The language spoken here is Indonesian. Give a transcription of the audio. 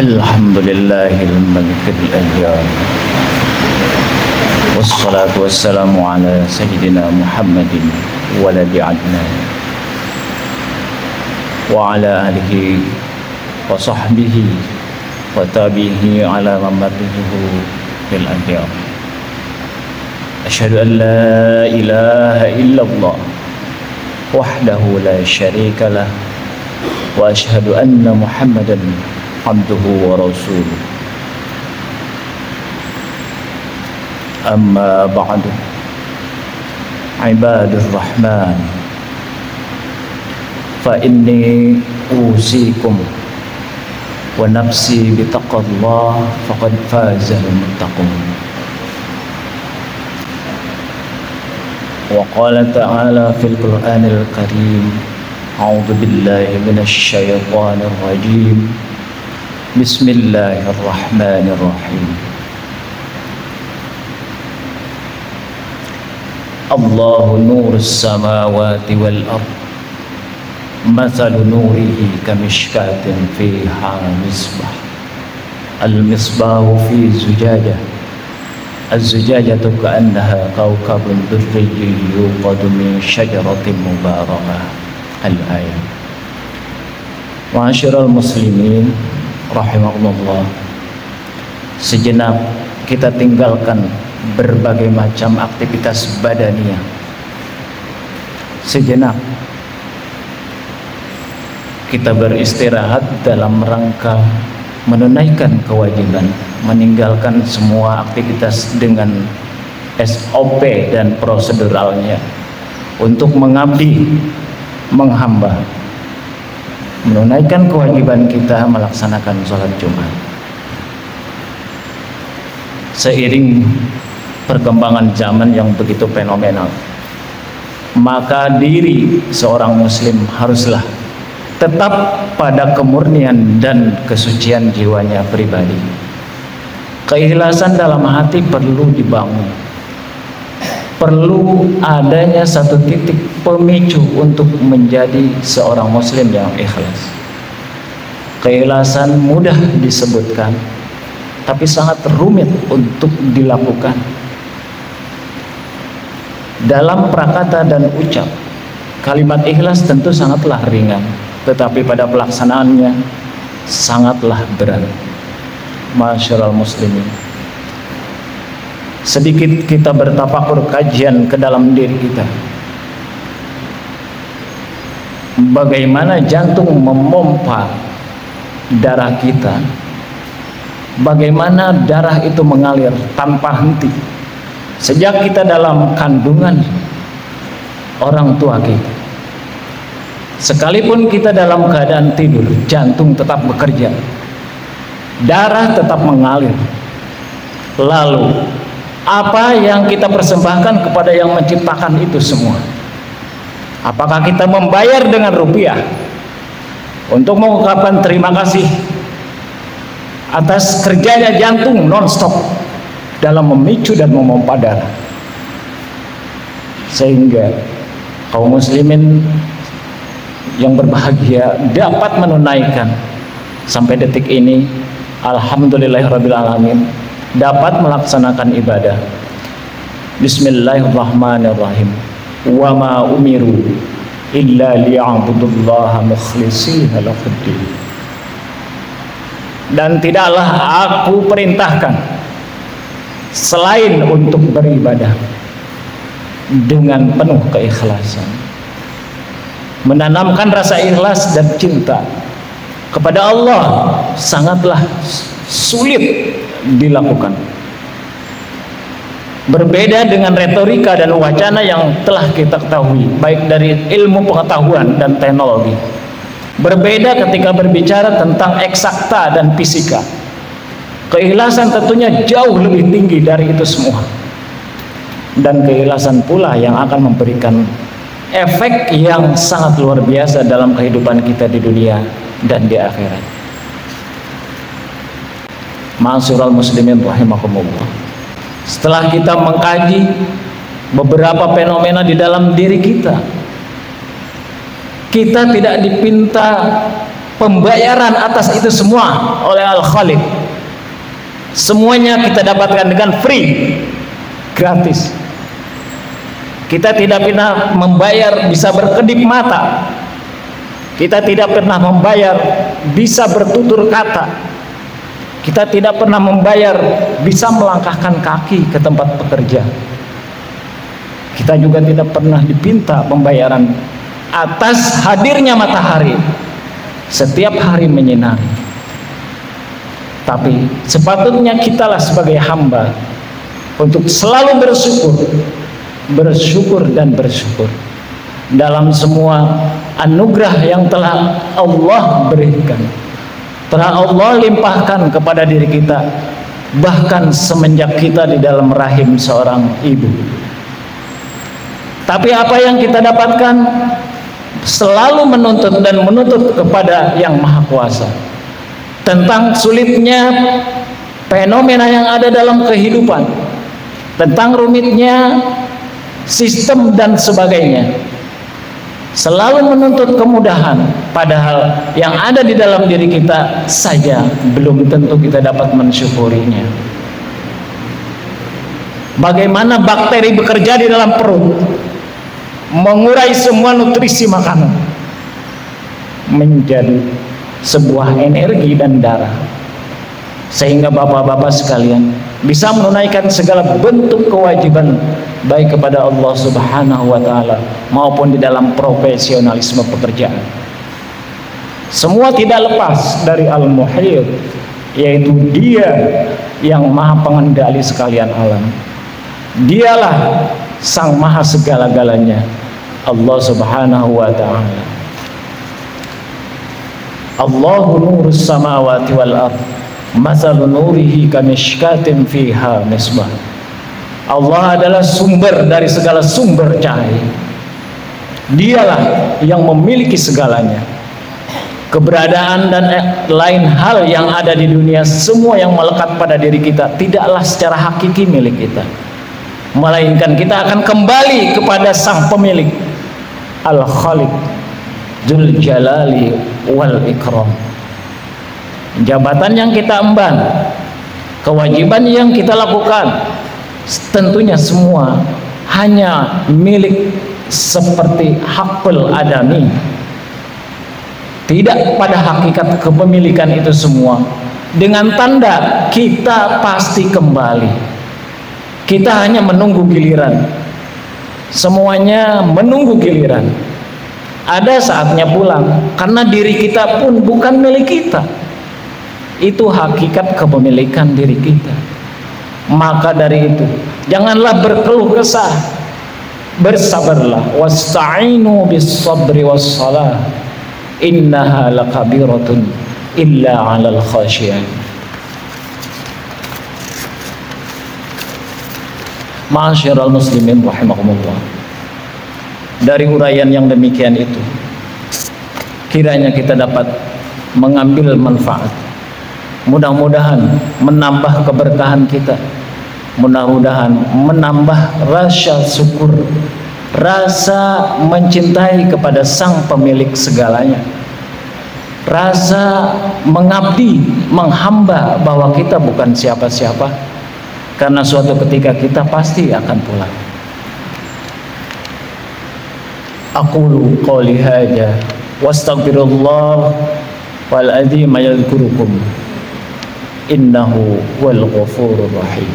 Alhamdulillahil malikil ayyam, wassalatu wassalamu ala sayyidina Muhammadin waladi Adnan wa ala alihi wa sahbihi wa tabihi ala mamatihi fil ayyam. Asyhadu an la ilaha illallah wahdahu la syarika lah wa asyhadu anna Muhammadan abduhu wa rasuluh. Amma ba'du, ibadur rahman, fa inni usikum wa nafsi bitaqallah faqad fazal muttaqun. Wa qala ta'ala fil Qur'anil Karim, a'udzu billahi minasy syaithanir rajim. Bismillahirrahmanirrahim. Allahu nurus samawati wal ard, mathalu nurihi kamishkatin fiha misbah, al-misbahu fi zujajah, az-zujajatu ka'annaha kawkabun durriyyun yuqadu min syajaratin mubarakah. Al-ayat. Ma'asyiral muslimin rahimahullah, sejenak kita tinggalkan berbagai macam aktivitas badaniah. Sejenak kita beristirahat dalam rangka menunaikan kewajiban, meninggalkan semua aktivitas dengan SOP dan proseduralnya untuk mengabdi, menghamba, menunaikan kewajiban kita melaksanakan sholat Jumat. Seiring perkembangan zaman yang begitu fenomenal, maka diri seorang muslim haruslah tetap pada kemurnian dan kesucian jiwanya pribadi. Keikhlasan dalam hati perlu dibangun. Perlu adanya satu titik pemicu untuk menjadi seorang muslim yang ikhlas. Keikhlasan mudah disebutkan, tapi sangat rumit untuk dilakukan. Dalam prakata dan ucap, kalimat ikhlas tentu sangatlah ringan, tetapi pada pelaksanaannya sangatlah berat. Masyaallah muslimin, sedikit kita bertafakur kajian ke dalam diri kita. Bagaimana jantung memompa darah kita, bagaimana darah itu mengalir tanpa henti sejak kita dalam kandungan orang tua kita. Sekalipun kita dalam keadaan tidur, jantung tetap bekerja, darah tetap mengalir. Lalu apa yang kita persembahkan kepada yang menciptakan itu semua? Apakah kita membayar dengan rupiah untuk mengungkapkan terima kasih atas kerjanya jantung non-stop dalam memicu dan memompa darah, sehingga kaum muslimin yang berbahagia dapat menunaikan sampai detik ini, alhamdulillahirabbil alamin, dapat melaksanakan ibadah. Bismillahirrahmanirrahim. Wa ma umiru illa liya'budullaha mukhlishina lahuddin. Dan tidaklah aku perintahkan selain untuk beribadah dengan penuh keikhlasan, menanamkan rasa ikhlas dan cinta kepada Allah sangatlah sulit dilakukan. Berbeda dengan retorika dan wacana yang telah kita ketahui, baik dari ilmu pengetahuan dan teknologi. Berbeda ketika berbicara tentang eksakta dan fisika. Keikhlasan tentunya jauh lebih tinggi dari itu semua. Dan keikhlasan pula yang akan memberikan efek yang sangat luar biasa dalam kehidupan kita di dunia dan di akhirat. Ma'asyiral muslimin rahimakumullah, setelah kita mengkaji beberapa fenomena di dalam diri kita, kita tidak dipinta pembayaran atas itu semua oleh Al-Khaliq. Semuanya kita dapatkan dengan free, gratis. Kita tidak pernah membayar bisa berkedip mata. Kita tidak pernah membayar bisa bertutur kata. Kita tidak pernah membayar bisa melangkahkan kaki ke tempat pekerja. Kita juga tidak pernah dipinta pembayaran atas hadirnya matahari setiap hari menyinari. Tapi sepatutnya kitalah sebagai hamba untuk selalu bersyukur dan bersyukur dalam semua anugerah yang telah Allah berikan, telah Allah limpahkan kepada diri kita, bahkan semenjak kita di dalam rahim seorang ibu. Tapi apa yang kita dapatkan selalu menuntut kepada Yang Maha Kuasa tentang sulitnya fenomena yang ada dalam kehidupan, tentang rumitnya sistem dan sebagainya. Selalu menuntut kemudahan, padahal yang ada di dalam diri kita saja belum tentu kita dapat mensyukurinya. Bagaimana bakteri bekerja di dalam perut, mengurai semua nutrisi makanan menjadi sebuah energi dan darah, sehingga bapak-bapak sekalian bisa menunaikan segala bentuk kewajiban baik kepada Allah Subhanahu wa Ta'ala maupun di dalam profesionalisme pekerjaan. Semua tidak lepas dari Al-Muhit, yaitu Dia yang Maha Pengendali sekalian alam. Dialah Sang Maha segala-galanya, Allah Subhanahu wa Ta'ala. Allahu nurus samawati wal ard, mathalu nurihi kamishkatin fiha misbah. Allah adalah sumber dari segala sumber cahaya. Dialah yang memiliki segalanya. Keberadaan dan lain hal yang ada di dunia, semua yang melekat pada diri kita tidaklah secara hakiki milik kita, melainkan kita akan kembali kepada Sang Pemilik, Al-Khaliq Dzul Jalali wal Ikram. Jabatan yang kita emban, kewajiban yang kita lakukan, tentunya semua hanya milik seperti hakul adami. Tidak pada hakikat kepemilikan itu semua, dengan tanda kita pasti kembali. Kita hanya menunggu giliran. Semuanya menunggu giliran. Ada saatnya pulang, karena diri kita pun bukan milik kita. Itu hakikat kepemilikan diri kita. Maka dari itu, janganlah berkeluh kesah, bersabarlah. Wasta'inu bis sabri was salah, innaha lakabiratun illa 'alal khashiyin. Ma'asyiral muslimin rahimakumullah. Dari uraian yang demikian itu, kiranya kita dapat mengambil manfaat. Mudah-mudahan menambah keberkahan kita, mudah-mudahan menambah rasa syukur, rasa mencintai kepada Sang Pemilik segalanya, rasa mengabdi, menghamba bahwa kita bukan siapa-siapa, karena suatu ketika kita pasti akan pulang. Aqulu qawli hadza wastaghfirullah wal adzim yadhkurukum innahu wal ghafurur rahim.